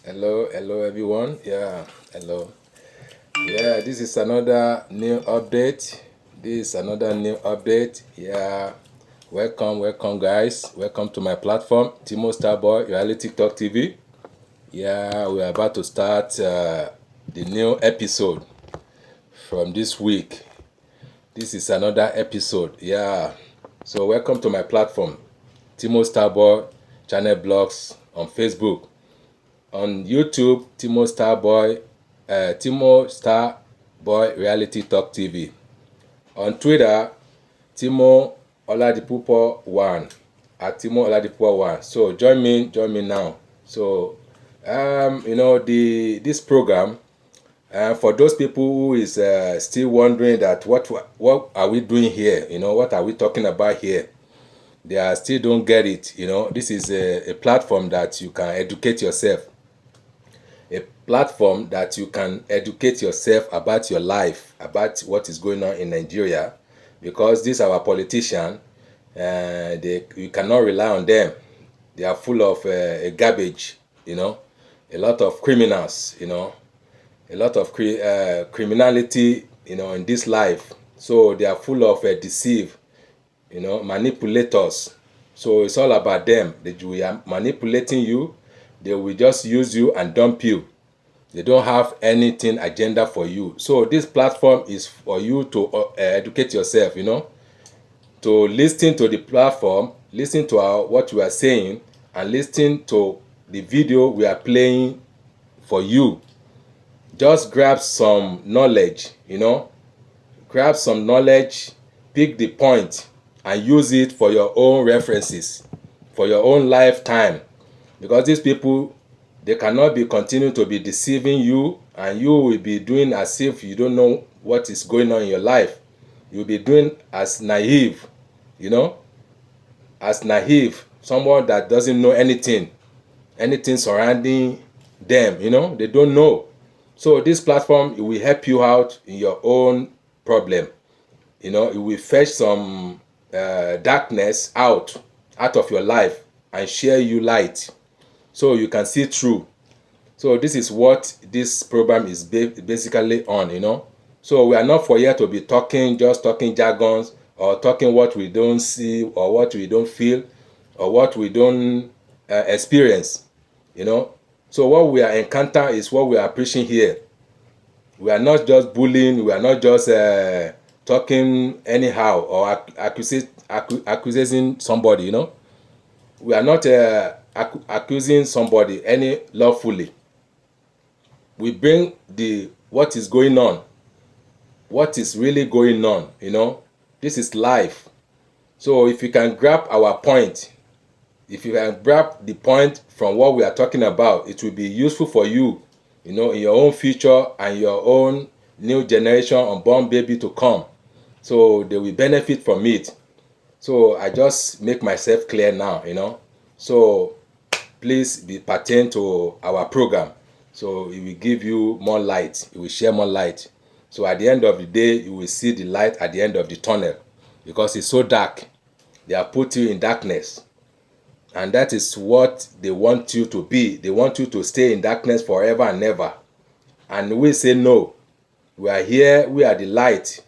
Hello everyone. Yeah, hello. Yeah, this is another new update. Yeah, welcome guys. Welcome to my platform, Timo Starboy Reality Talk TV. Yeah, we are about to start the new episode from this week. This is another episode. Yeah, so welcome to my platform, Timo Starboy Channel Blogs on Facebook. On YouTube, Timo Star Boy Reality Talk TV. On Twitter, Timo Oladipupo One at Timo Oladipupo One. So join me now. So this program. For those people who is still wondering that what are we doing here? What are we talking about here? They are still don't get it. This is a platform that you can educate yourself, a platform that you can educate yourself about your life, about what is going on in Nigeria, because these are our politicians. You cannot rely on them. They are full of garbage, a lot of criminals, a lot of criminality, in this life. So they are full of deceive, manipulators. So it's all about them. We are manipulating you. They will just use you and dump you. They don't have anything agenda for you. So this platform is for you to educate yourself, to listen to the platform, listen to what we are saying, and listen to the video we are playing for you. Just grab some knowledge, grab some knowledge, pick the point, and use it for your own references, for your own lifetime. Because these people, they cannot be continuing to be deceiving you, and you will be doing as if you don't know what is going on in your life. You'll be doing as naive, you know, as naive, someone that doesn't know anything surrounding them, they don't know. So this platform, it will help you out in your own problem. It will fetch some darkness out of your life and share you light, so you can see through. So this is what this program is basically on, So we are not for here to be just talking jargons, or talking what we don't see, or what we don't feel, or what we don't experience, So what we are encounter is what we are preaching here. We are not just bullying. We are not just talking anyhow, or accusing somebody, We are not accusing somebody any lawfully. We bring what is going on, what is really going on, This is life. So if you can grab our point, if you can grab the point from what we are talking about, it will be useful for you, in your own future and your own new generation, unborn baby to come. So they will benefit from it. So I just make myself clear now, So please be pertain to our program. So it will give you more light. It will share more light. So at the end of the day, you will see the light at the end of the tunnel, because it's so dark. They have put you in darkness. And that is what they want you to be. They want you to stay in darkness forever and ever. And we say no. We are here. We are the light.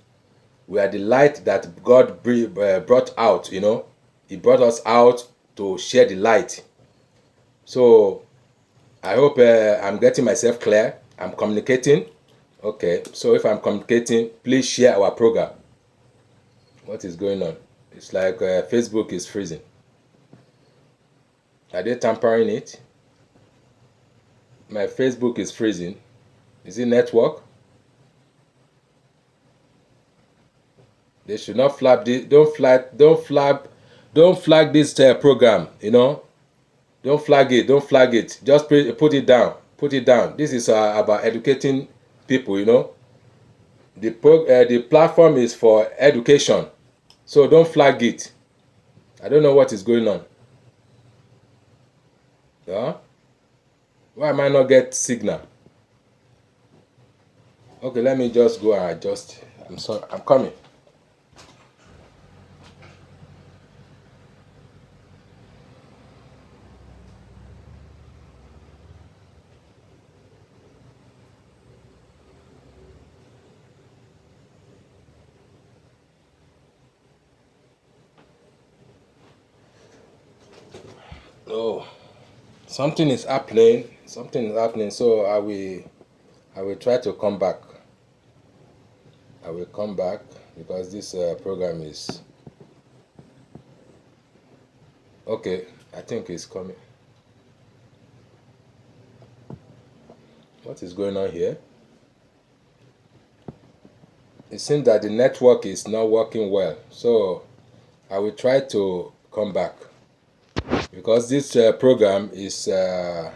We are the light that God brought out, He brought us out to share the light. So I hope I'm getting myself clear. I'm communicating. Okay, so if I'm communicating, please share our program. What is going on? It's like Facebook is freezing. Are they tampering it? My Facebook is freezing. Is it network? They should not flap this. Don't flag this program. Don't flag it. Don't flag it. Just put it down. Put it down. This is about educating people. The platform is for education. So don't flag it. I don't know what is going on. Yeah? Why am I not get signal? Okay, let me just go and adjust. I'm sorry. I'm coming. Oh, something is happening. Something is happening. So I will try to come back. I will come back because this program is okay. I think it's coming. What is going on here? It seems that the network is not working well. So I will try to come back because this program is a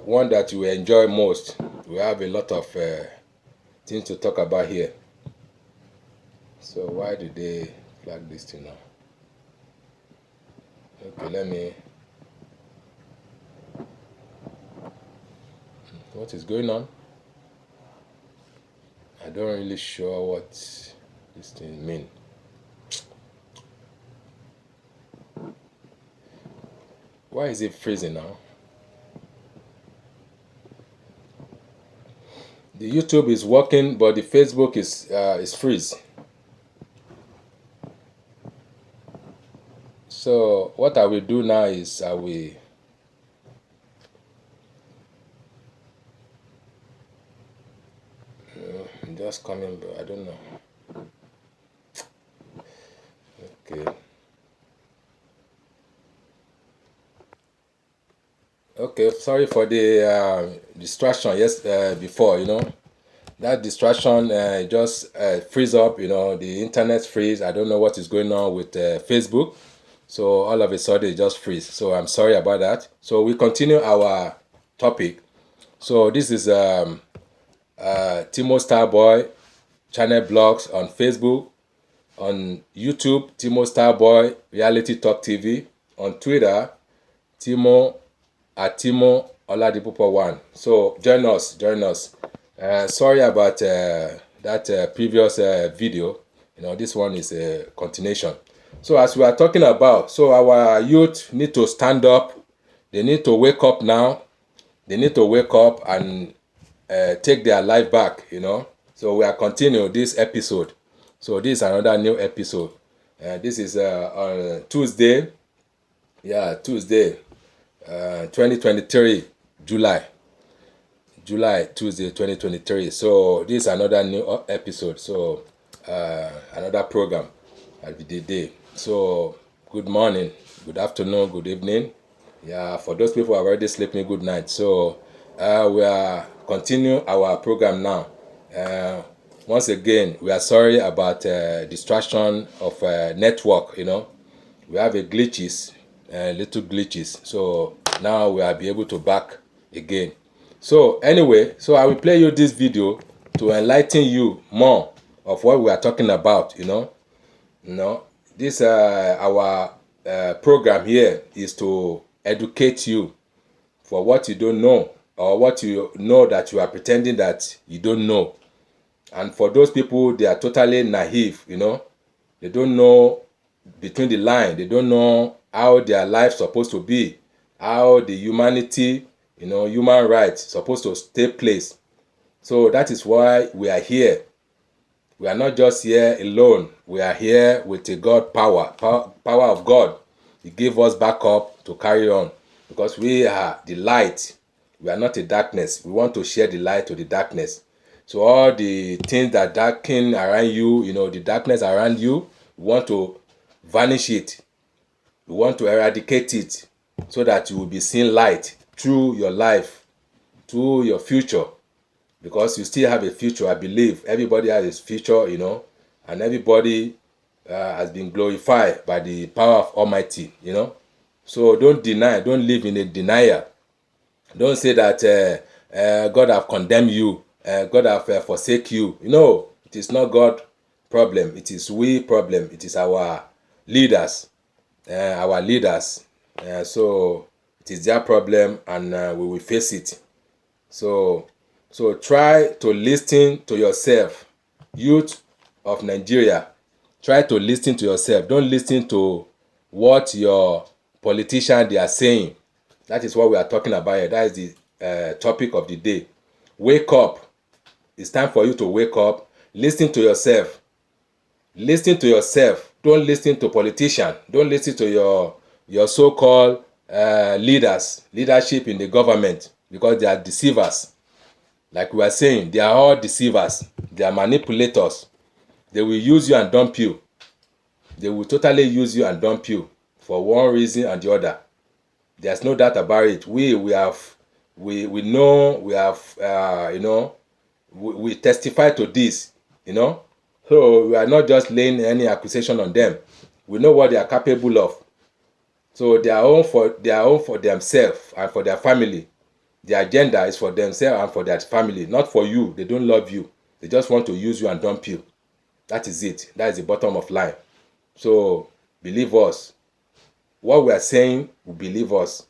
one that you enjoy most. We have a lot of things to talk about here. So why did they flag this thing now? Okay, let me. What is going on? I don't really sure what this thing mean. Why is it freezing now? The YouTube is working, but the Facebook is freeze. So what I will do now is I will I'm just coming, but I don't know. Okay. Okay, sorry for the distraction. Yes, before that distraction just freeze up. The internet freeze. I don't know what is going on with Facebook. So all of a sudden it just freeze. So I'm sorry about that. So we continue our topic. So this is Timo Starboy channel blogs on Facebook, on YouTube, Timo Starboy Reality Talk TV, on Twitter, Timo at Timo Oladipupo 1. So join us. Sorry about that previous video. This one is a continuation. So as we are talking about, so our youth need to stand up. They need to wake up now. They need to wake up and take their life back. So we are continuing this episode. So this is another new episode. This is on Tuesday. Yeah, Tuesday. 2023 July Tuesday 2023. So this is another new episode. So another program at the day. So good morning, good afternoon, good evening. Yeah, for those people who are already sleeping, good night. So we are continuing our program now. Once again, we are sorry about distraction of network. We have little glitches. So now we will be able to back again. So anyway, so I will play you this video to enlighten you more of what we are talking about. This our program here is to educate you for what you don't know, or what you know that you are pretending that you don't know. And for those people, they are totally naive. They don't know between the line. They don't know how their life supposed to be, how the humanity, human rights supposed to take place. So that is why we are here. We are not just here alone. We are here with the God power of God. He gave us backup to carry on, because we are the light. We are not a darkness. We want to share the light to the darkness. So all the things that darken around you, the darkness around you, we want to vanish it. We want to eradicate it, so that you will be seeing light through your life, through your future. Because you still have a future. I believe everybody has a future, and everybody has been glorified by the power of Almighty, So don't deny, don't live in a denial. Don't say that God have condemned you, God have forsake you. It is not God problem. It is we problem. It is our leaders. So it is their problem, and we will face it. So try to listen to yourself, youth of Nigeria. Try to listen to yourself. Don't listen to what your politicians they are saying. That is what we are talking about here. That is the topic of the day. Wake up. It's time for you to wake up. Listen to yourself. Listen to yourself. Don't listen to politicians. Don't listen to your your so-called leadership in the government, because they are deceivers. Like we are saying, they are all deceivers. They are manipulators. They will use you and dump you. They will totally use you and dump you for one reason and the other. There's no doubt about it. We know, we have we testify to this, So we are not just laying any accusation on them. We know what they are capable of. So they are own for themselves and for their family. Their agenda is for themselves and for their family, not for you. They don't love you. They just want to use you and dump you. That is it. That is the bottom of line. So believe us. What we are saying, believe us.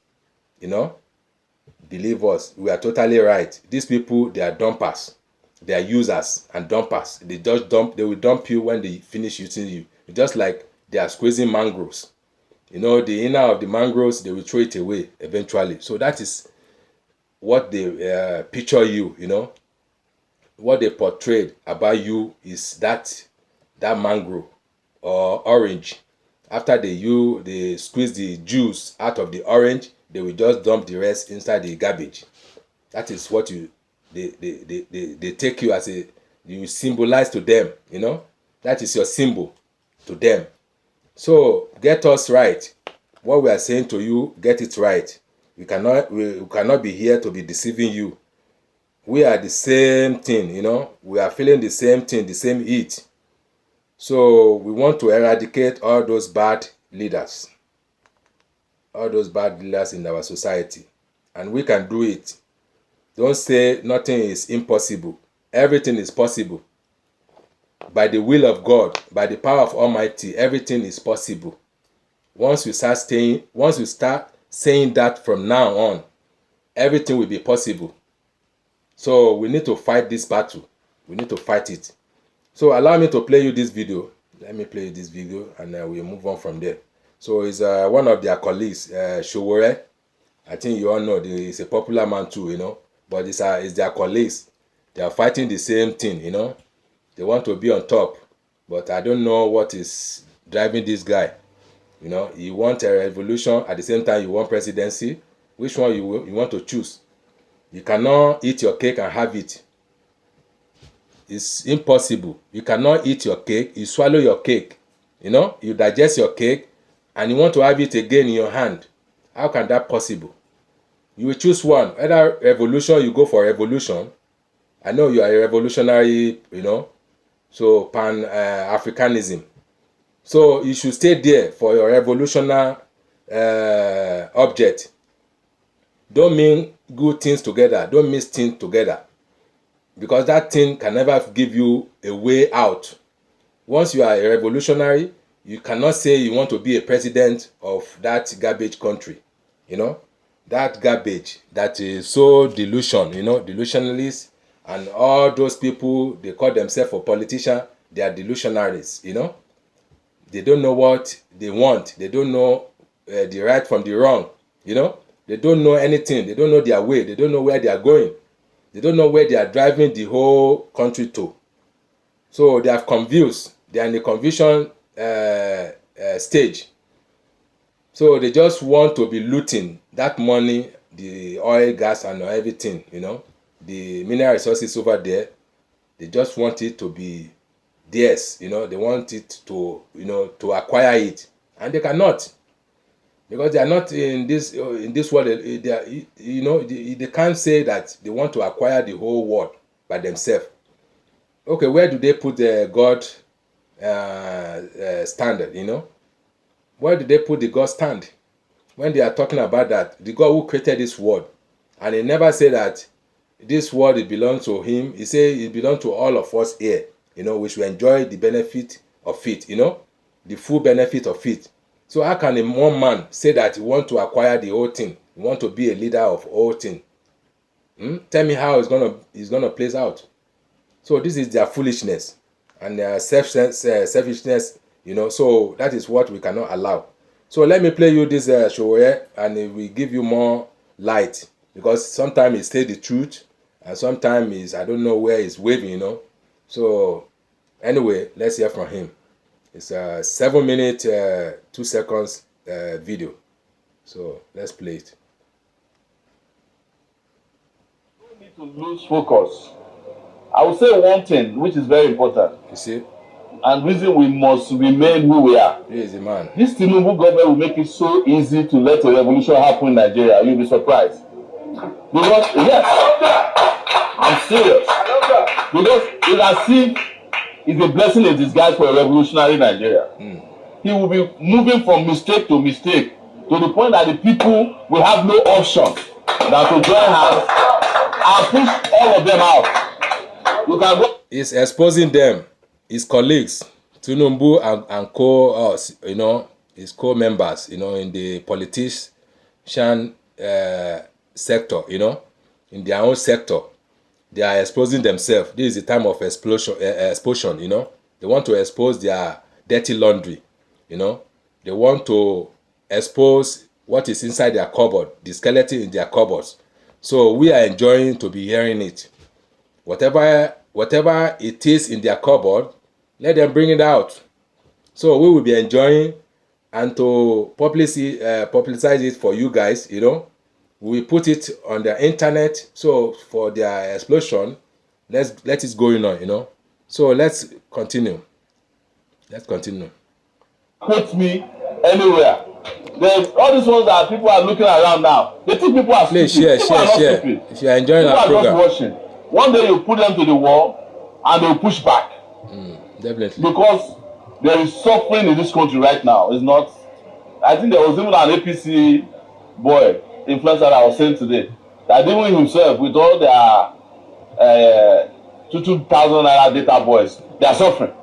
Believe us. We are totally right. These people, they are dumpers. They are users and dumpers. They just dump. They will dump you when they finish using you. Just like they are squeezing mangroves. The inner of the mangroves, they will throw it away eventually. So that is what they picture you. What they portrayed about you is that mangrove or orange. After they squeeze the juice out of the orange, they will just dump the rest inside the garbage. That is what they take you as you symbolize to them. That is your symbol to them. So get us right. What we are saying to you, get it right. We cannot be here to be deceiving you. We are the same thing, we are feeling the same thing, the same heat. So we want to eradicate all those bad leaders in our society, and we can do it. Don't say nothing is impossible. Everything is possible. By the will of God, by the power of Almighty, everything is possible. Once you start saying that from now on, everything will be possible. So we need to fight this battle. We need to fight it. So allow me to play you this video. Let me play you this video and we'll move on from there. So it's one of their colleagues, Sowore. I think you all know he's a popular man too, But it's their colleagues. They are fighting the same thing, They want to be on top. But I don't know what is driving this guy. You want a revolution, at the same time you want presidency. Which one you want to choose? You cannot eat your cake and have it. It's impossible. You cannot eat your cake. You swallow your cake. You digest your cake and you want to have it again in your hand. How can that possible? You will choose one. Either revolution, you go for revolution. I know you are a revolutionary, so pan-Africanism. So you should stay there for your revolutionary object. Don't mean good things together. Don't mix things together. Because that thing can never give you a way out. Once you are a revolutionary, you cannot say you want to be a president of that garbage country. That garbage that is so delusionalists, and all those people, they call themselves a politician, they are delusionaries, They don't know what they want. They don't know the right from the wrong, They don't know anything. They don't know their way. They don't know where they are going. They don't know where they are driving the whole country to. So they are confused. They are in the confusion stage. So they just want to be looting that money, the oil, gas, and everything, the mineral resources over there. They just want it to be theirs, They want it to, to acquire it. And they cannot. Because they are not in this world. They are, they can't say that they want to acquire the whole world by themselves. Okay, where do they put the God standard? Where do they put the God stand when they are talking about that? The God who created this world, and he never said that this world it belongs to him. He said it belongs to all of us here. Which we enjoy the benefit of it. The full benefit of it. So how can one man say that he want to acquire the whole thing? He want to be a leader of whole thing? Tell me how it's gonna place out. So this is their foolishness and their selfishness. So that is what we cannot allow. So let me play you this Sowore, and it will give you more light, because sometimes he say the truth and sometimes I don't know where he's waving. So anyway, let's hear from him. It's a 7 minute 2 seconds video. So let's play it. We need to lose focus. I will say one thing which is very important. You see, And reason we must remain who we are. here is the man. This Tinubu government will make it so easy to let a revolution happen in Nigeria. You'll be surprised. Because, yes, I'm serious. Because it's as if it's a blessing in disguise for a revolutionary Nigeria. He will be moving from mistake to mistake to the point that the people will have no option than to join hands and push all of them out. You can go. He's exposing them, his colleagues, Tinubu and his co-members, in the politician sector, in their own sector. They are exposing themselves. This is the time of exposure, They want to expose their dirty laundry, They want to expose what is inside their cupboard, the skeleton in their cupboards. So we are enjoying to be hearing it. Whatever it is in their cupboard, let them bring it out. So we will be enjoying, and to publicize it for you guys, we put it on the internet. So for their explosion, let it going on, So let's continue. Put me anywhere. There's all these ones that people are looking around now. They think people are Please stupid. share. If you are enjoying people our are program, just watching. One day you put them to the wall and they'll push back. Definitely. Because there is suffering in this country right now. It's not. I think there was even an APC boy influencer that I was saying today that even himself with all their 2,000 naira data boys, they are suffering.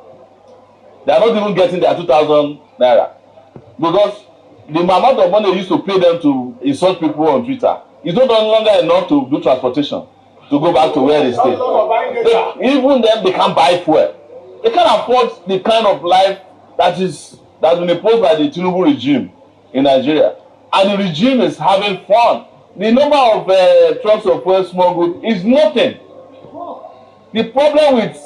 They are not even getting their 2,000 naira because the amount of money they used to pay them to insult people on Twitter is no longer enough to do transportation to go back to where they stay. Even them, they can't buy fuel. They can't afford the kind of life that's been imposed by the Tinubu regime in Nigeria. And the regime is having fun. The number of trucks of fuel smuggled is nothing. The problem with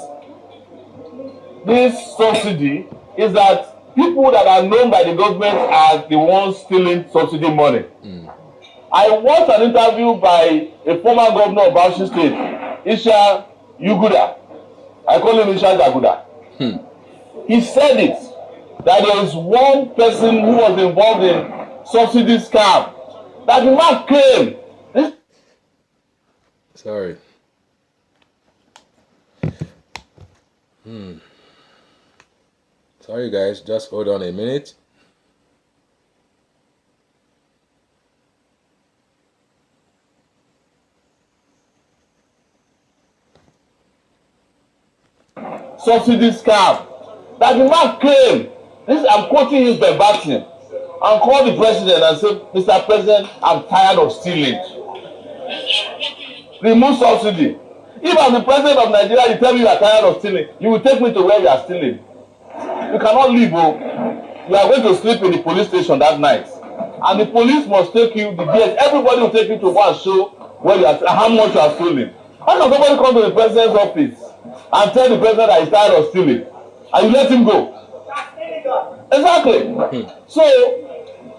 this subsidy is that people that are known by the government are the ones stealing subsidy money. I watched an interview by a former governor of Bauchi State, Isha Yuguda. I call him Isha Jaguda. He said it, that there is one person who was involved in subsidy scam. That the man came. Sorry. Sorry guys, just hold on a minute. Subsidy scam. That the man came. I'm quoting his verbatim. And called the president and said, Mr. President, I'm tired of stealing. Remove subsidy. If I'm the president of Nigeria, you tell me you are tired of stealing, you will take me to where you are stealing. You cannot leave. You are going to sleep in the police station that night. And the police must take you, the DS, everybody will take you to go and show where you are, how much you are stealing. How can somebody come to the president's office and tell the president that he's tired of stealing? And you let him go? Exactly. So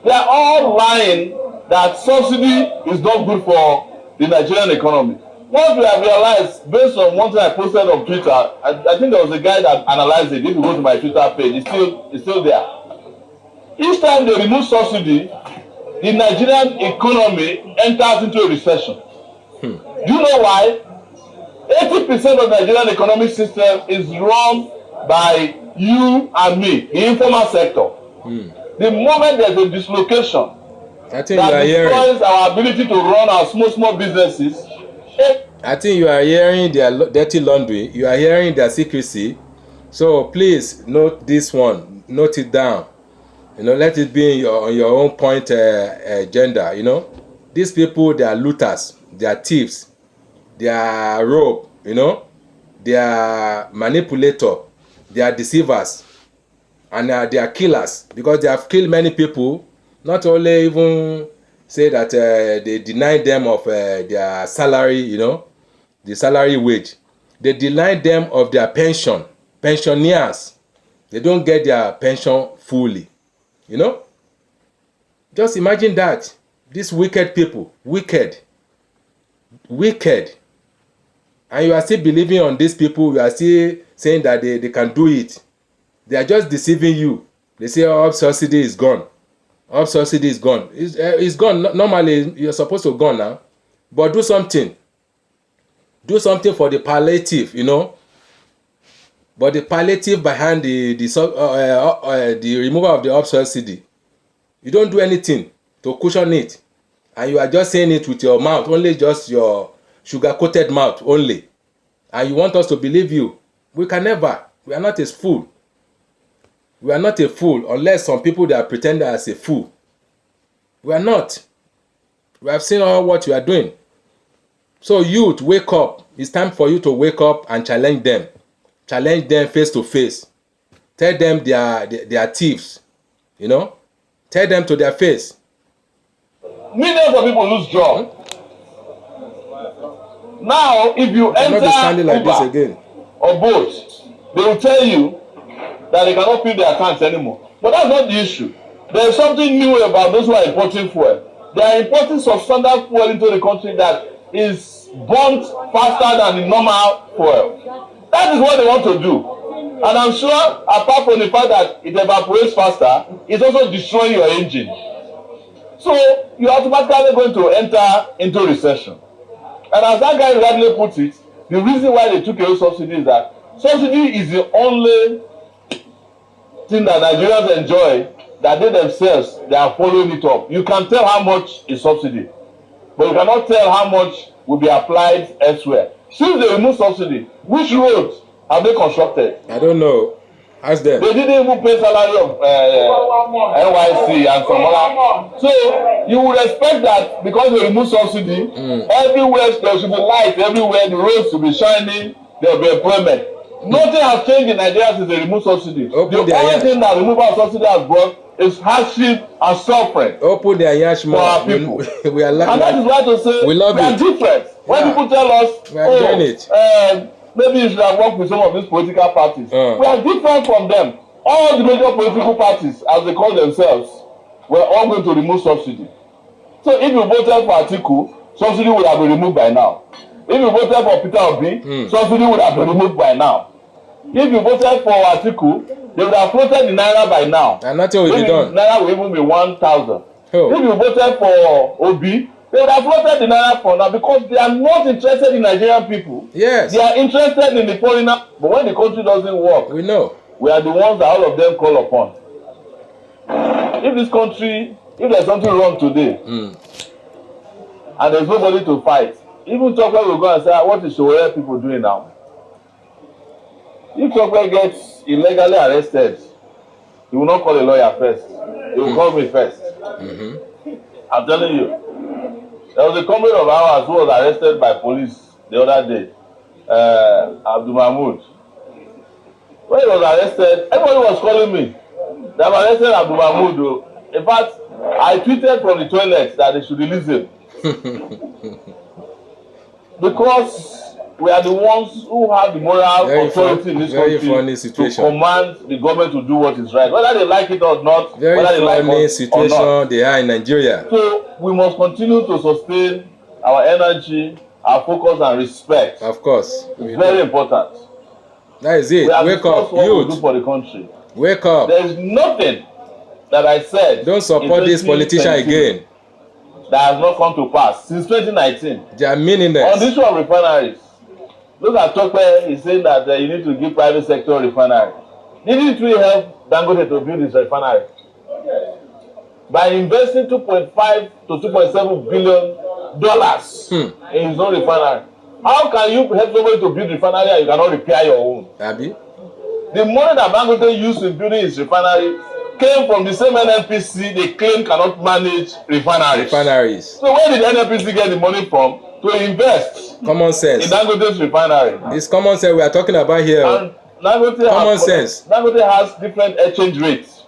they are all lying that subsidy is not good for the Nigerian economy. What we have realized, based on one thing I posted on Twitter, I think there was a guy that analyzed it. If you go to my Twitter page, it's still there. Each time they remove subsidy, the Nigerian economy enters into a recession. Do you know why? 80% of the Nigerian economic system is run by you and me, the informal sector. The moment there's a dislocation I think you are destroys our ability to run our small businesses. I think you are hearing their dirty laundry. You are hearing their secrecy. So please note this one. Note it down. Let it be on your own point agenda. These people, they are looters. They are thieves. They are rope. They are manipulator. They are deceivers. And they are killers because they have killed many people. Not only even say that they deny them of their salary, the salary wage. They deny them of their pension. Pensioners, they don't get their pension fully, Just imagine that. These wicked people, wicked, and you are still believing on these people. You are still saying that they can do it. They are just deceiving you. They say, oh, subsidy is gone. All subsidy is gone. It's gone. Normally, you're supposed to go now. But do something. Do something for the palliative, you know. But the palliative behind the removal of the up subsidy, you don't do anything to cushion it. And you are just saying it with your mouth, only just your sugar-coated mouth only. And you want us to believe you. We can never. We are not a fool. We are not a fool unless some people that are pretending as a fool. We are not. We have seen all what you are doing. So youth, wake up. It's time for you to wake up and challenge them. Challenge them face to face. Tell them they are thieves. You know? Tell them to their face. Millions of people lose jobs. Now, if you enter be standing like Uber this again. or Bolt, they will tell you that they cannot fill their tanks anymore. But that's not the issue. There is something new about those who are importing fuel. They are importing substandard fuel into the country that is burnt faster than the normal fuel. That is what they want to do. And I'm sure, apart from the fact that it evaporates faster, it's also destroying your engine. So you're automatically going to enter into recession. And as that guy rightly put it, the reason why they took away subsidy is that subsidy is the only thing that Nigerians enjoy that they themselves, they are following it up. You can tell how much is subsidy, but you cannot tell how much will be applied elsewhere. Since they remove subsidy, which roads have they constructed? I don't know. Ask them. They didn't even pay salary of NYC and some other. So you would expect that because they remove subsidy, everywhere there should be light, everywhere the roads should be shining, there will be employment. Nothing has changed in Nigeria since they remove subsidy. The only thing that removal of subsidy has brought is hardship and suffering open their yash for our people. We are and that is why to say we love are different. When people tell us, maybe you should have worked with some of these political parties. We are different from them. All the major political parties, as they call themselves, were all going to remove subsidy. So if you voted for Atiku, subsidy would have been removed by now. If you voted for Peter Obi, subsidy would have been removed by now. If you voted for Atiku, they would have floated the naira by now. And nothing will be done. Naira will even be 1,000. If you voted for Obi, they would have floated the naira for now because they are not interested in Nigerian people. Yes. They are interested in the foreigner. But when the country doesn't work, we know. We are the ones that all of them call upon. If this country, if there's something wrong today, and there's nobody to fight, even Tokwe will go and say, what is Showore people doing now? If Tokwe gets illegally arrested, he will not call a lawyer first. He will call me first. I'm telling you. There was a comrade of ours who was arrested by police the other day, Abdul Mahmoud. When he was arrested, everybody was calling me. They have arrested Abdul Mahmoud. In fact, I tweeted from the toilet that they should release him. Because we are the ones who have the moral authority in this country to command the government to do what is right, whether they like it or not, whether they like us situation or not. They are in Nigeria. So we must continue to sustain our energy, our focus and respect. Of course. It's very important. That is it. Wake up, youth. Do for the country. Wake up. There is nothing that I said. Don't support this politician again. That has not come to pass since 2019. They are meaningless. On the issue of refineries, look at Tokwe, he's saying that you need to give private sector refinery. Didn't we help Dangote to build his refinery? By investing $2.5 to $2.7 billion in his own refinery. How can you help somebody to build refinery and you cannot repair your own? Abi? The money that Dangote used in building his refinery came from the same NNPC they claim cannot manage refineries. So where did the NNPC get the money from to invest? Common sense. In Dangote's refinery. It's common sense we are talking about here. And Dangote has different exchange rates.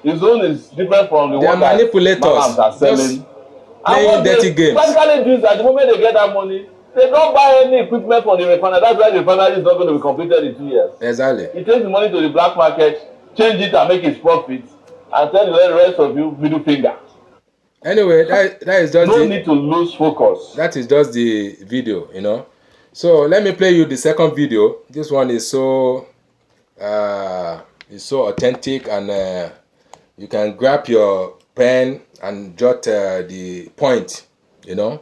His own is different from the one that Malams are selling. Playing dirty games. Practically do is at the moment they get that money, they don't buy any equipment from the refinery. That's why the refinery is not going to be completed in 2 years. Exactly. He takes the money to the black market, change it and make his profit. and tell the rest of you middle finger. Anyway, that is just No need to lose focus. That is just the video, you know. So let me play you the second video. This one is so authentic, and you can grab your pen and jot the point, you know,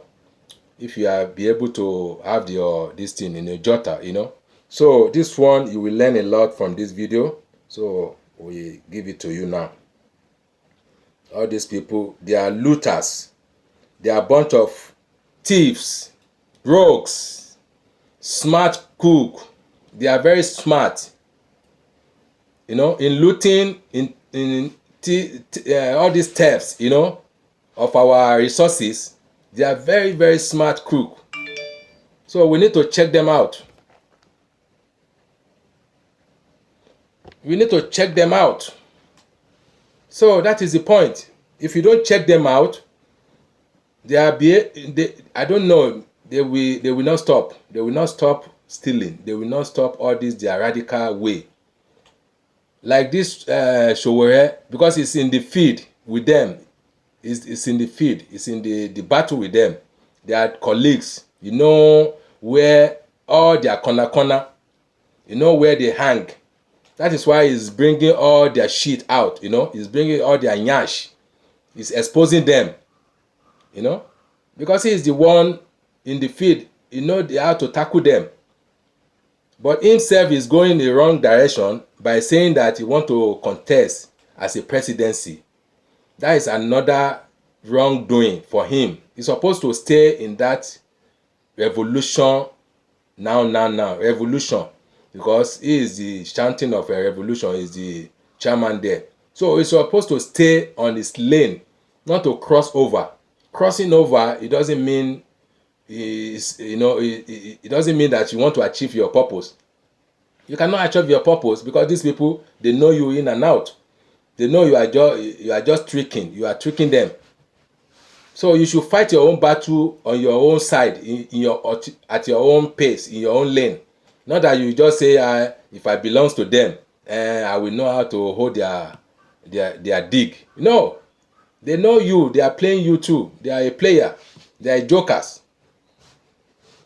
if you are be able to have this thing in a jotter, you know. So this one, you will learn a lot from this video. So we give it to you now. All these people, they are looters. They are a bunch of thieves, rogues, smart cook. They are very smart, you know, in looting, in all these thefts, you know, of our resources. They are very, very smart cook. So we need to check them out. We need to check them out. So that is the point. If you don't check them out, I don't know, they will not stop. They will not stop stealing. They will not stop all this their radical way. Like this Sowore, because it's in the field with them. It's in the field. It's in the battle with them. They are colleagues. You know where all their corner. You know where they hang. That is why he's bringing all their shit out. You know, he's bringing all their nyash. He's exposing them. You know, because he is the one in the field. You know how to tackle them. But himself is going in the wrong direction by saying that he want to contest as a presidency. That is another wrongdoing for him. He's supposed to stay in that revolution now, revolution, because he is the chanting of a revolution, he is the chairman there. So he's supposed to stay on his lane, not to cross over. Crossing over, it doesn't mean it doesn't mean that you want to achieve your purpose. You cannot achieve your purpose because these people, they know you in and out. They know you are just tricking. You are tricking them. So you should fight your own battle on your own side, at your own pace, in your own lane. Not that you just say, if I belong to them, I will know how to hold their dig. No, they know you. They are playing you too. They are a player. They are jokers.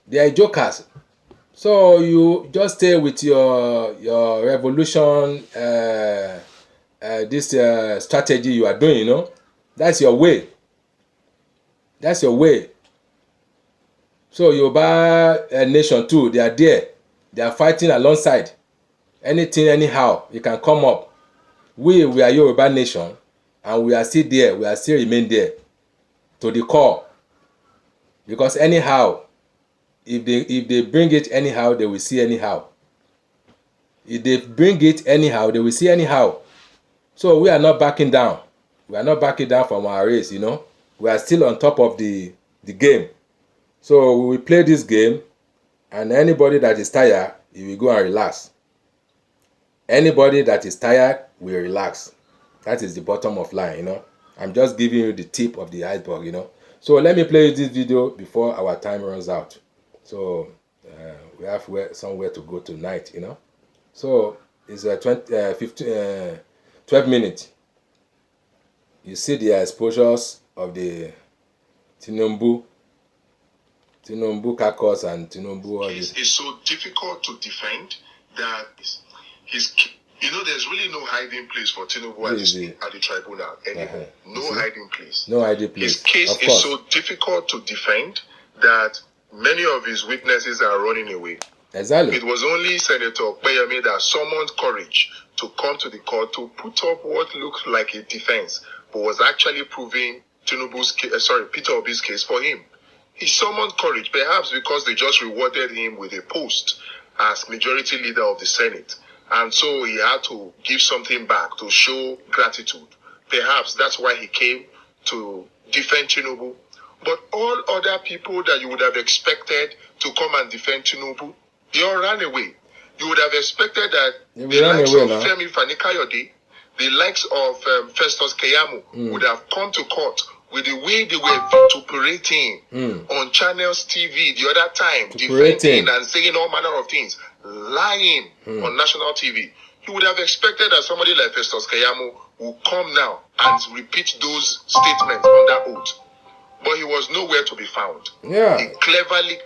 They are jokers. So you just stay with your revolution, this strategy you are doing, you know. That's your way. That's your way. So Yoruba nation too, they are there. They are fighting alongside. Anything, anyhow, you can come up. We are Yoruba nation, and we are still there. We are still remain there to the core. Because anyhow, if they bring it anyhow, they will see anyhow. If they bring it anyhow, they will see anyhow. So we are not backing down. We are not backing down from our race, you know. We are still on top of the game. So we will play this game, and anybody that is tired, you will go and relax. Anybody that is tired will relax. That is the bottom of line, you know. I'm just giving you the tip of the iceberg, you know. So let me play this video before our time runs out. So we have somewhere to go tonight, you know. So it's 12 minutes. You see the exposures of the Tinubu caucus and Tinubu. It's so difficult to defend that there's really no hiding place for Tinubu at the tribunal anymore. No hiding place. No hiding place. His case is so difficult to defend that many of his witnesses are running away. Exactly. It was only Senator Opeyemi that summoned courage to come to the court to put up what looked like a defense, but was actually proving Peter Obi's case for him. He summoned courage, perhaps because they just rewarded him with a post as majority leader of the Senate. And so he had to give something back to show gratitude. Perhaps that's why he came to defend Tinubu. But all other people that you would have expected to come and defend Tinubu, they all ran away. You would have expected that the likes of Femi Fani-Kayode, the likes of Festus Keyamo would have come to court with the way they were vituperating on Channels TV the other time, defending and saying all manner of things, lying on national TV. you would have expected that somebody like Festus Keyamo will come now and repeat those statements under oath. But he was nowhere to be found. Yeah. He cleverly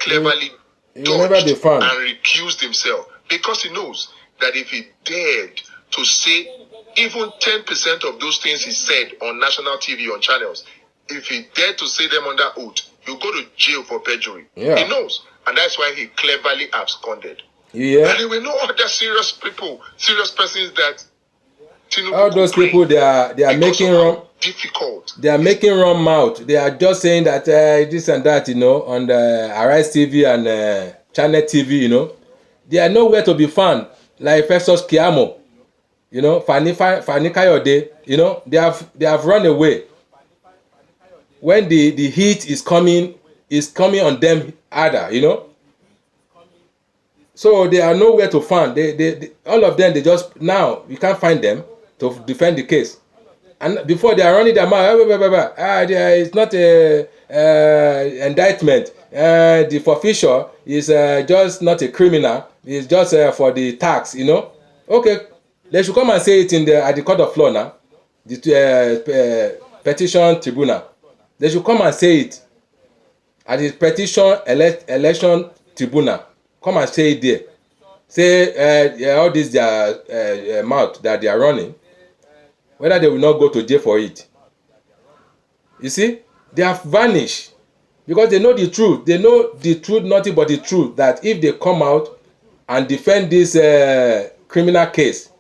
he will never be dodged found. and recused himself because he knows that if he dared to say even 10% of those things he said on national TV, on channels, if he dared to say them under oath, he'll go to jail for perjury. Yeah. He knows. And that's why he cleverly absconded. Yeah. And there were no other serious people, serious persons that Tinubu All those could people, bring they are because making of how wrong. difficult. They are making wrong mouth. They are just saying that this and that, on the Arise TV and Channel TV, they are nowhere to be found. Like Festus Keyamo, Fani Kayode, they have run away. When the heat is coming on them harder, So they are nowhere to find. They all of them, they just, now you can't find them to defend the case. And before they are running their mouth, it's not a indictment. The forfeiture is just not a criminal. It's just for the tax, Okay, they should come and say it at the court of law now, the petition tribunal. They should come and say it at the petition election tribunal. Come and say it there. Say all this their mouth that they are running, whether they will not go to jail for it. You see, they have vanished because they know the truth. They know the truth, nothing but the truth, that if they come out and defend this criminal case,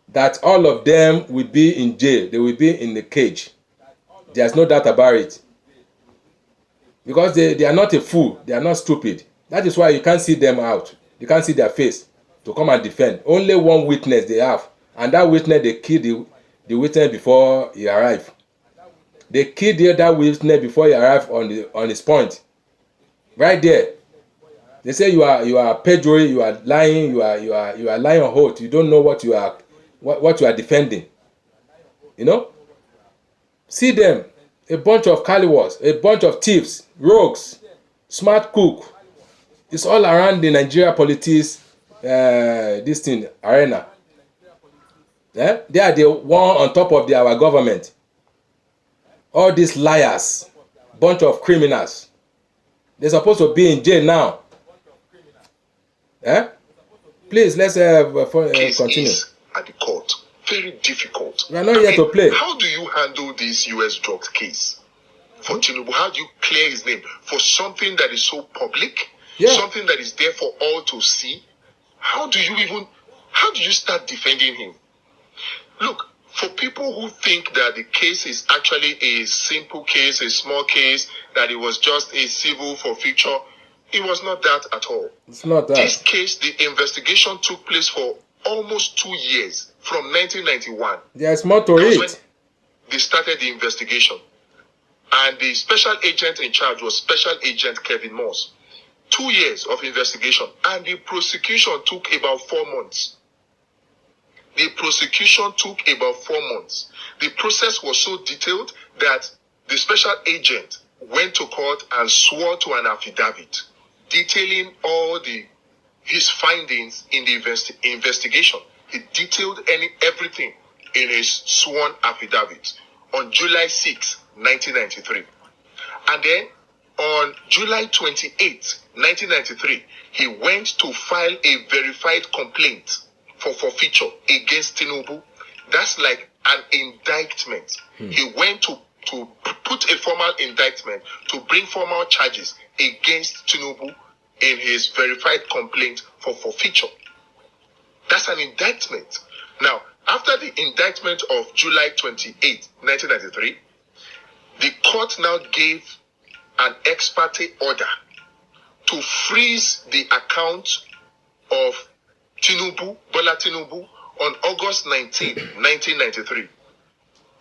that all of them will be in jail. They will be in the cage. There's no doubt about it. Because they are not a fool. They are not stupid. That is why you can't see them out. You can't see their face to come and defend. Only one witness they have. And that witness, they killed the witness before he arrived. They killed the other witness before he arrived on his point. Right there. They say you are perjury, you are lying, you are lying on oath. You don't know what you are defending. See them, a bunch of calibers, a bunch of thieves, rogues, smart cook. It's all around the Nigeria politics, this thing, arena. They are the one on top of our government. All these liars, bunch of criminals. They're supposed to be in jail now. Please, let's continue. At the court, very difficult. We are not here to play. How do you handle this US drugs case for Tinubu? How do you clear his name for something that is so public, something that is there for all to see? How do you start defending him? Look, for people who think that the case is actually a simple case, a small case, that it was just a civil forfeiture, it was not that at all. It's not that. This case, the investigation took place for almost 2 years, from 1991. There's more to That was it. when they started the investigation. And the special agent in charge was Special Agent Kevin Moss. 2 years of investigation. And the prosecution took about 4 months. The prosecution took about 4 months. The process was so detailed that the special agent went to court and swore to an affidavit detailing all his findings in the investigation. He detailed everything in his sworn affidavit on July 6, 1993. And then on July 28, 1993, he went to file a verified complaint for forfeiture against Tinubu. That's like an indictment. He went to put a formal indictment, to bring formal charges against Tinubu in his verified complaint for forfeiture. That's an indictment. Now, after the indictment of July 28, 1993, the court now gave an ex parte order to freeze the account of Bola Tinubu, on August 19, 1993.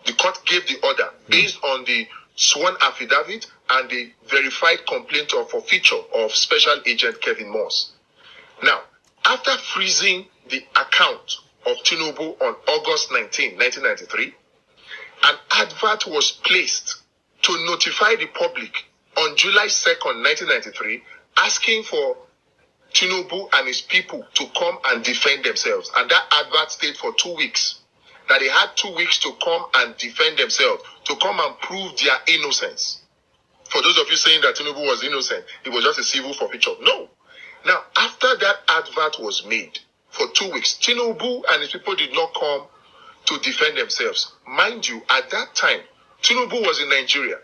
The court gave the order based on the sworn affidavit and the verified complaint of forfeiture of Special Agent Kevin Moss. Now, after freezing the account of Tinubu on August 19, 1993, an advert was placed to notify the public on July 2nd, 1993, asking for Tinubu and his people to come and defend themselves. And that advert stayed for 2 weeks. That they had 2 weeks to come and defend themselves, to come and prove their innocence. For those of you saying that Tinubu was innocent, it was just a civil forfeiture. No. Now, after that advert was made for 2 weeks, Tinubu and his people did not come to defend themselves. Mind you, at that time, Tinubu was in Nigeria.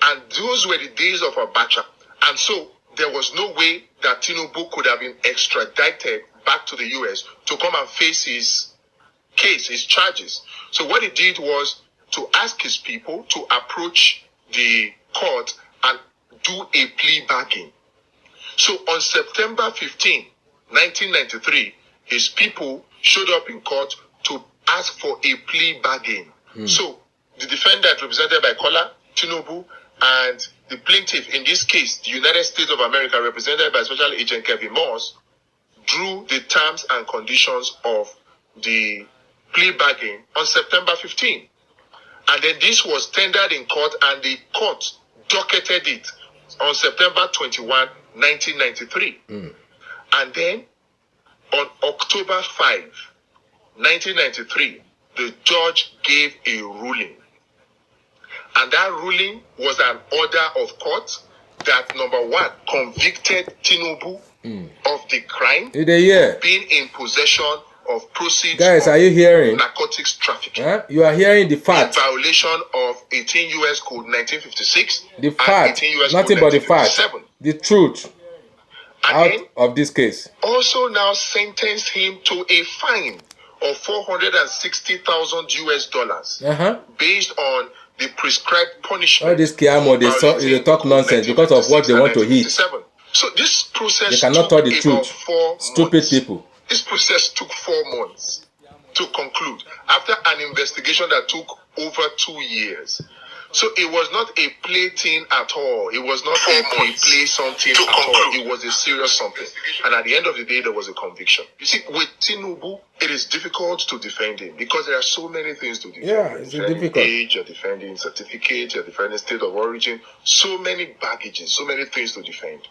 And those were the days of Abacha. And so, there was no way that Tinubu could have been extradited back to the US to come and face his case, his charges. So what he did was to ask his people to approach the court and do a plea bargain. So on September 15, 1993, his people showed up in court to ask for a plea bargain. So the defendant, represented by Kola, Tinubu, and the plaintiff, in this case, the United States of America, represented by Special Agent Kevin Moss, drew the terms and conditions of the plea bargain on September 15. And then this was tendered in court, and the court docketed it on September 21, 1993. And then on October 5, 1993, the judge gave a ruling. And that ruling was an order of court that, number one, convicted Tinubu of the crime, being in possession of proceeds. Guys, are you hearing? Narcotics trafficking. You are hearing the fact. In violation of 18 U.S. Code 1956. The fact. Nothing but the fact. The truth. And out of this case. Also now sentenced him to a fine of $460,000 US based on the prescribed punishment. All this Kiamo, they talk nonsense because of what they want to eat. So this process, they cannot tell the truth. Stupid people. This process took 4 months to conclude after an investigation that took over 2 years. So it was not a play thing at all. It was not a play something at all. It was a serious something. And at the end of the day, there was a conviction. You see, with Tinubu, it is difficult to defend him because there are so many things to defend. Yeah, it's difficult. Age, you're defending certificate, you're defending state of origin, so many baggages, so many things to defend.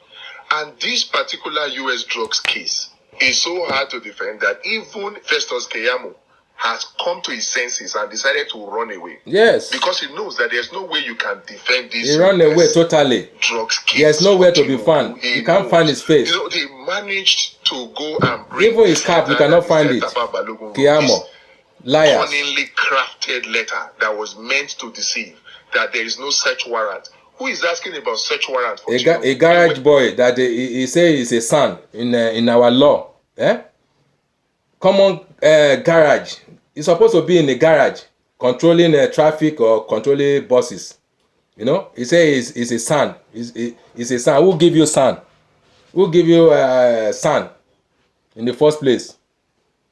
And this particular US drugs case is so hard to defend that even Festus Keyamo has come to his senses and decided to run away. Yes. Because he knows that there's no way you can defend this. He ran away totally. Drugs case. There's nowhere to be found. You can't find his face. You know, they managed to go and bring even his cap, you cannot find it. Keyamo. Liars. Cunningly crafted letter that was meant to deceive. That there is no search warrant. Who is asking about search warrant for a garage boy that he say is a son in our law. Common garage. He's supposed to be in the garage controlling traffic or controlling buses. You know, he says he's a son. He's a son. Who give you son? Who give you son in the first place?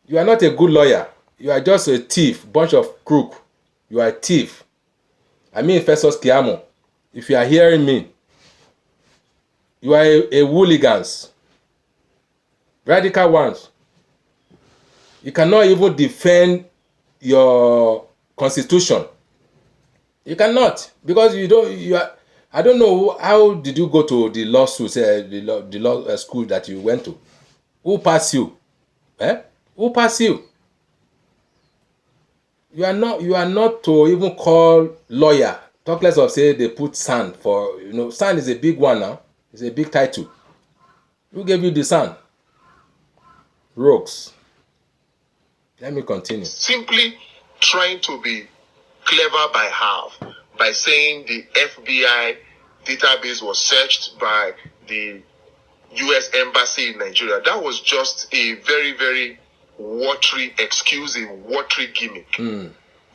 You are not a good lawyer. You are just a thief, bunch of crook. You are a thief. I mean, Festus Keyamo, if you are hearing me, you are a hooligans, radical ones. You cannot even defend your constitution. You cannot, because you don't. You are. I don't know how did you go to the law school, the law school that you went to. Who passed you? Who passed you? You are not to even call lawyer. Talk less of say they put son for, you know, son is a big one now. It's a big title. Who gave you the son? Rogues. Let me continue. Simply trying to be clever by half, by saying the FBI database was searched by the US Embassy in Nigeria. That was just a very, very watery excuse, a watery gimmick.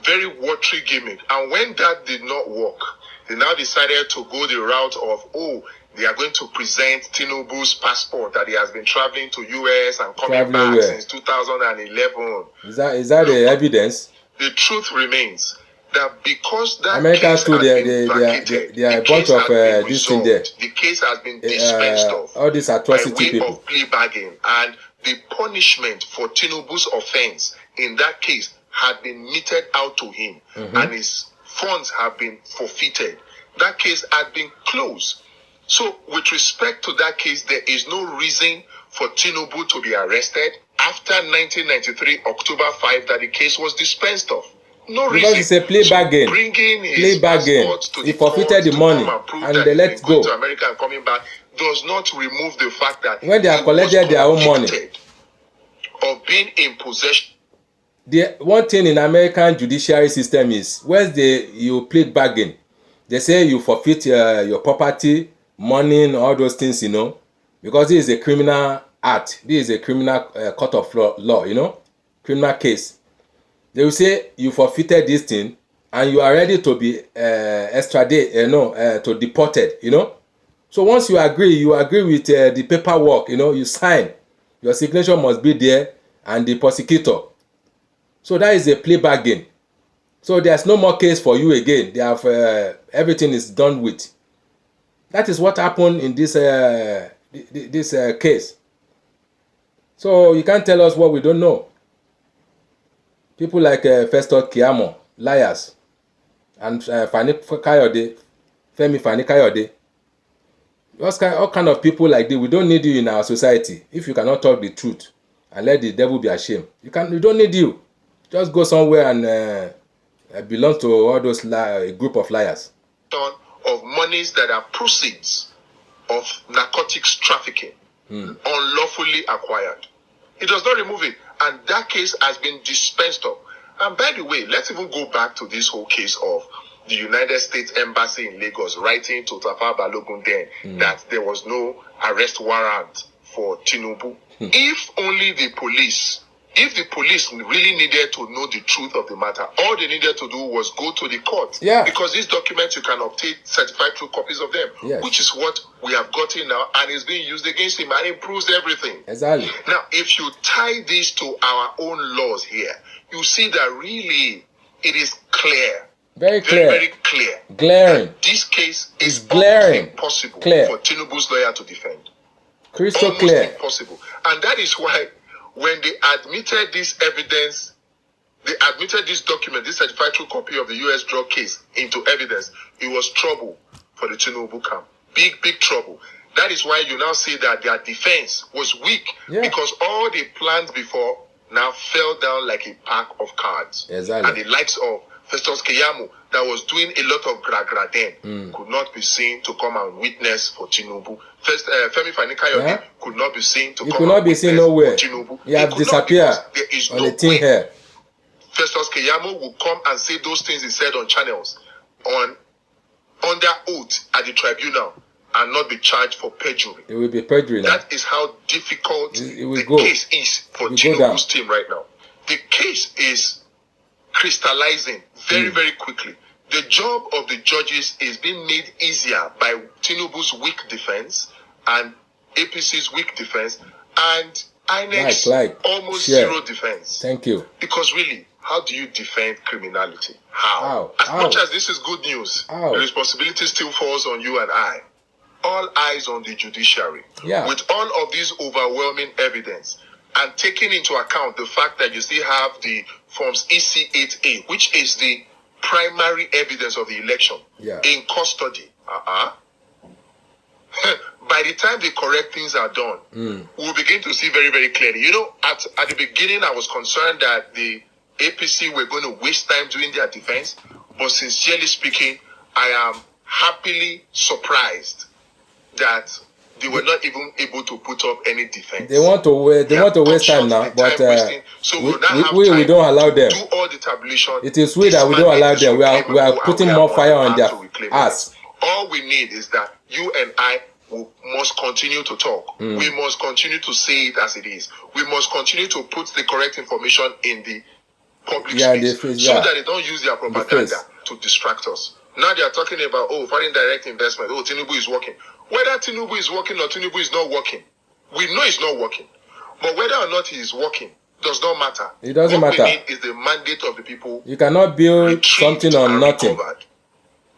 Very watery gimmick. And when that did not work, they now decided to go the route of, they are going to present Tinubu's passport that he has been traveling to US and coming back since 2011. Is that the evidence? The truth remains that because that America case too, has they been vacated, are a bunch of this thing there. The case has been dispensed of. All these atrocity by way people. of plea bargain, and the punishment for Tinubu's offense in that case had been meted out to him, and his funds have been forfeited. That case had been closed. So, with respect to that case, there is no reason for Tinubu to be arrested after 1993, October 5, that the case was dispensed of. No Because reason. it's a play bargain. Bringing his Play bargain. passport to He the court forfeited the to money come and prove and that they he's let been going go. to America and coming back does not remove the fact that When they have he was collected their own money. convicted of being in possession. The one thing in American judiciary system is when you play bargain, they say you forfeit your property, money, and all those things, because this is a criminal act. This is a criminal court of law, criminal case. They will say you forfeited this thing and you are ready to be extradited, to deported, So once you agree with the paperwork, you sign. Your signature must be there and the prosecutor. So that is a plea bargain. So there's no more case for you again. They have everything is done with. That is what happened in this case. So you can't tell us what we don't know. People like Festus Keyamo, liars, and Femi Fani Kayode. All kind of people like this. We don't need you in our society. If you cannot talk the truth and let the devil be ashamed, we don't need you. Just go somewhere and belong to all those a group of liars. Of monies that are proceeds of narcotics trafficking, unlawfully acquired. It does not remove it, and that case has been dispensed of. And by the way, let's even go back to this whole case of the United States Embassy in Lagos writing to Tafawa Balogun then that there was no arrest warrant for Tinubu. If the police really needed to know the truth of the matter, all they needed to do was go to the court. Yeah. Because these documents, you can obtain certified true copies of them, yes. Which is what we have gotten now, and is being used against him, and it proves everything. Exactly. Now, if you tie this to our own laws here, you see that really it is clear. Very clear. Very, very clear. Glaring. This case is glaring. Impossible clear. For Tinubu's lawyer to defend. Crystal Almost clear. Impossible. And that is why when they admitted this evidence, they admitted this document, this certified true copy of the U.S. drug case into evidence, it was trouble for the Tinubu camp. Big, big trouble. That is why you now see that their defense was weak, because all they planned before now fell down like a pack of cards. Exactly. And the likes of Festus Keyamo, that was doing a lot of gra then, could not be seen to come and witness for Tinubu. First, Femi Fani Kayode could not be seen to come and witness for Tinubu. He have disappeared there is on no the thing way here. Festus Keyamo will come and say those things he said on channels under oath at the tribunal and not be charged for perjury. It will be perjury now. That is how difficult the go. case is for Tinubu's team right now. The case is crystallizing very, very quickly. The job of the judges is being made easier by Tinubu's weak defense and APC's weak defense and INEC's almost zero defense. Thank you. Because really, how do you defend criminality? How? As much as this is good news, the responsibility still falls on you and I. All eyes on the judiciary. Yeah. With all of this overwhelming evidence and taking into account the fact that you still have the forms EC8A, which is the primary evidence of the election, in custody. By the time the correct things are done, we'll begin to see very, very clearly. At the beginning, I was concerned that the APC were going to waste time doing their defense, but sincerely speaking, I am happily surprised that they were not even able to put up any defense. They want to waste time now, but so we don't allow them. Do all the tabulation. It is we that we don't allow them. We are putting more fire on their ass. All we need is that you and I must continue to talk. We must continue to say it as it is. We must continue to put the correct information in the public space so that they don't use their propaganda to distract us. Now they are talking about, foreign direct investment. Tinubu is working. Whether Tinubu is working or Tinubu is not working, we know it's not working. But whether or not he is working does not matter. It doesn't matter. What we need is the mandate of the people. You cannot build something on nothing. Recovered.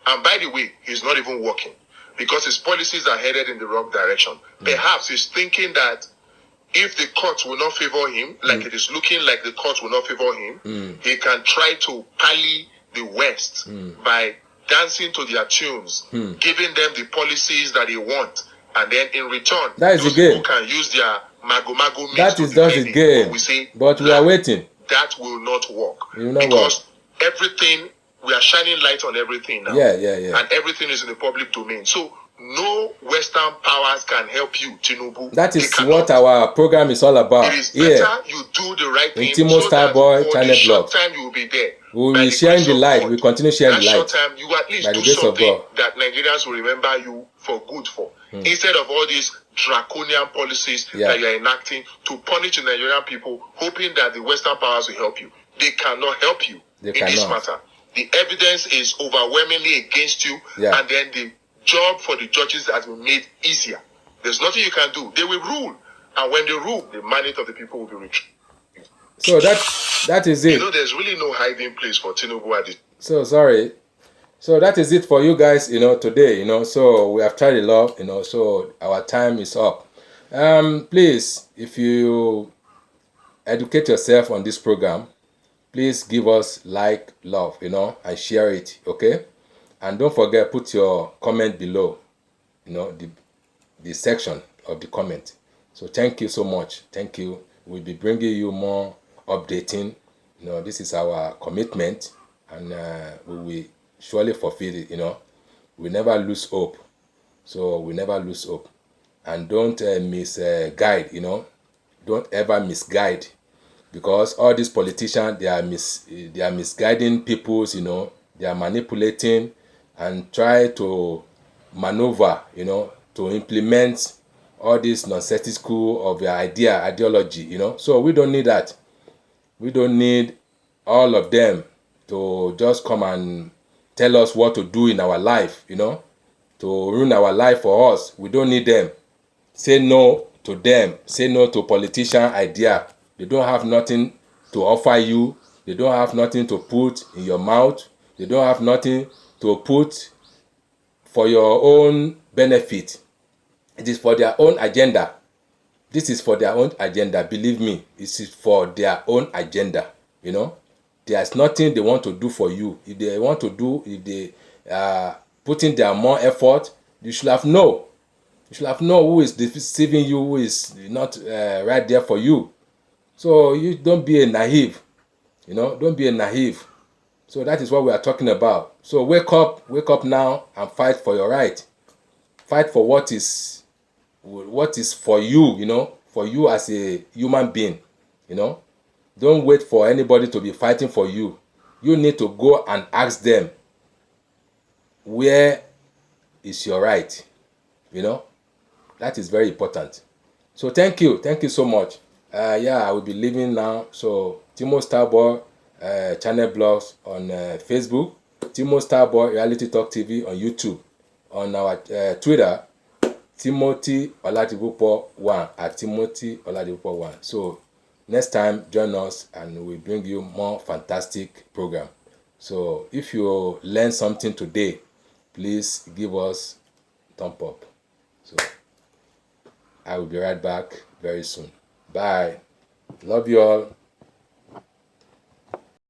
And by the way, he's not even working because his policies are headed in the wrong direction. Perhaps he's thinking that if the court will not favor him, like it is looking like the court will not favor him, he can try to pally the West by dancing to their tunes, giving them the policies that they want, and then in return, That is those the game. people can use their mago means That to is just defend the it. game. But we say, But we are waiting. that will not work. It will not because everything, we are shining light on everything now. Yeah. And everything is in the public domain. So no Western powers can help you, Tinubu. That is what our program is all about. It is better you do the right thing. Timo Starboy Channel Blog. Time you will be there. We will be sharing the light. We continue sharing the light. Short time, you at least do something that Nigerians will remember you for good for. Instead of all these draconian policies that you are enacting to punish the Nigerian people, hoping that the Western powers will help you. They cannot help you in this matter. The evidence is overwhelmingly against you, and then the job for the judges has been made easier. There's nothing you can do. They will rule, and when they rule, the mandate of the people will be retrieved. So that is it. There's really no hiding place for Tinubu at this. So sorry. So that is it for you guys, today, So we have tried a lot, so our time is up. Please, if you educate yourself on this program, please give us like, love, and share it, okay? And don't forget, put your comment below, the section of the comment. So thank you so much. Thank you. We'll be bringing you more updating. This is our commitment, and we will surely fulfill it. We never lose hope. So we never lose hope. And don't misguide, Don't ever misguide. Because all these politicians, they are misguiding peoples, They are manipulating and try to maneuver, to implement all this nonsensical of their ideology, So we don't need that. We don't need all of them to just come and tell us what to do in our life, to ruin our life for us. We don't need them. Say no to them. Say no to politician idea. They don't have nothing to offer you. They don't have nothing to put in your mouth. They don't have nothing to put for your own benefit. It is for their own agenda. This is for their own agenda. Believe me, this is for their own agenda. There's nothing they want to do for you. If they put in their more effort, you should have known. You should have known who is deceiving you, who is not right there for you. So you don't be a naive. Don't be a naive. So that is what we are talking about. So wake up now and fight for your right. Fight for what is for you, for you as a human being, Don't wait for anybody to be fighting for you. You need to go and ask them, where is your right? That is very important. So thank you so much. I will be leaving now. So Timo Starboy Channel Blogs on Facebook, Timo Starboy Reality Talk TV on YouTube, on our Twitter, Timothy Oladipupo 1 at Timothy Oladipupo 1. So next time, join us and we'll bring you more fantastic program. So if you learn something today, please give us thumb up. So I will be right back very soon. Bye. Love you all.